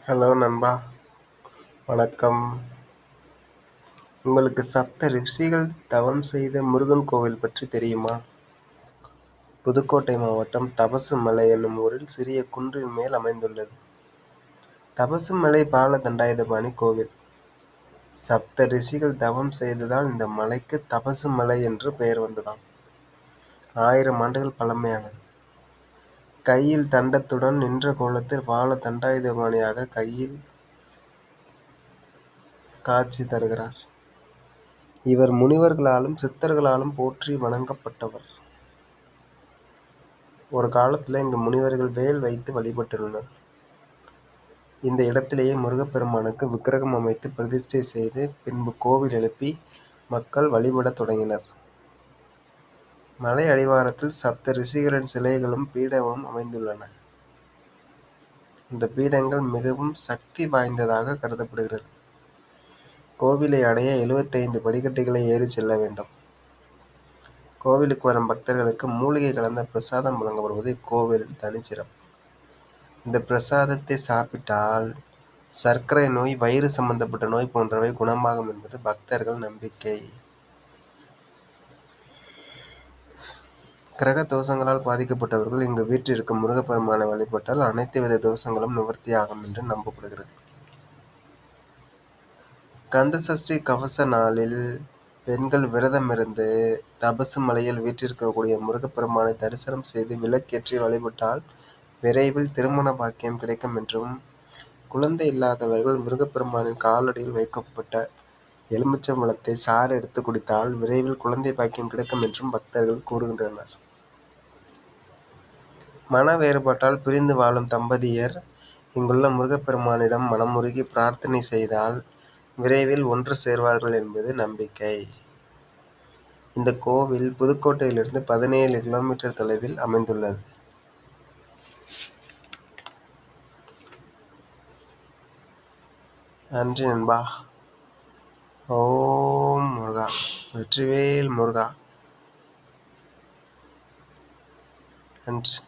Hello நண்பா, வணக்கம். உங்களுக்கு சப்த ரிஷிகள் தவம் செய்த முருகன் கோவில் பற்றி தெரியுமா? புதுக்கோட்டை மாவட்டம் தபசு மலை என்னும் ஊரில் சிறிய குன்றின் மேல் அமைந்துள்ளது. தபசு மலை பால தண்டாயுதபாணி கோவில். சப்த ரிஷிகள் தவம் செய்ததால் இந்த மலைக்கு தபசு மலை என்று பெயர் வந்ததாம். 1000 ஆண்டுகள் பழமையானது. கையில் தண்டத்துடன் நின்ற கோலத்தில் பால தண்டாயுதபாணியாக கையில் காட்சி தருகிறார். இவர் முனிவர்களாலும் சித்தர்களாலும் போற்றி வணங்கப்பட்டவர். ஒரு காலத்துல இங்கு முனிவர்கள் வேல் வைத்து வழிபட்டுள்ளனர். இந்த இடத்திலேயே முருகப்பெருமானுக்கு விக்கிரகம் அமைத்து பிரதிஷ்டை செய்து பின்பு கோவில் எழுப்பி மக்கள் வழிபடத் தொடங்கினர். மலை அடிவாரத்தில் சப்த ரிஷிகளின் சிலைகளும் பீடமும் அமைந்துள்ளன. இந்த பீடங்கள் மிகவும் சக்தி வாய்ந்ததாக கருதப்படுகிறது. கோவிலை அடைய 75 படிக்கட்டுகளை ஏறி செல்ல வேண்டும். கோவிலுக்கு வரும் பக்தர்களுக்கு மூலிகை கலந்த பிரசாதம் வழங்கப்படுவது இக்கோவிலின் தனிச்சிறப்பு. இந்த பிரசாதத்தை சாப்பிட்டால் சர்க்கரை நோய், வயிறு சம்பந்தப்பட்ட நோய் போன்றவை குணமாகும் என்பது பக்தர்கள் நம்பிக்கை. கிரக தோஷங்களால் பாதிக்கப்பட்டவர்கள் இங்கு வீற்றிருக்கும் முருகப்பெருமானை வழிபட்டால் அனைத்து வித தோஷங்களும் நிவர்த்தியாகும் என்று நம்பப்படுகிறது. கந்தசஷ்டி கவச நாளில் பெண்கள் விரதமிருந்து தபசு மலையில் வீற்றிருக்கக்கூடிய முருகப்பெருமானை தரிசனம் செய்து விளக்கேற்றி வழிபட்டால் விரைவில் திருமண பாக்கியம் கிடைக்கும் என்றும், குழந்தை இல்லாதவர்கள் முருகப்பெருமானின் காலடியில் வைக்கப்பட்ட எலுமிச்சம்பழத்தை சாறு எடுத்து குடித்தால் விரைவில் குழந்தை பாக்கியம் கிடைக்கும் என்றும் பக்தர்கள் கூறுகின்றனர். மன வேறுபாட்டால் பிரிந்து வாழும் தம்பதியர் இங்குள்ள முருகப்பெருமானிடம் மனமுருகி பிரார்த்தனை செய்தால் விரைவில் ஒன்று சேர்வார்கள் என்பது நம்பிக்கை. இந்த கோவில் புதுக்கோட்டையிலிருந்து 17 கிலோமீட்டர் தொலைவில் அமைந்துள்ளது. நன்றி நண்பா. ஓம் முருகா, வெற்றிவேல் முருகா. நன்றி.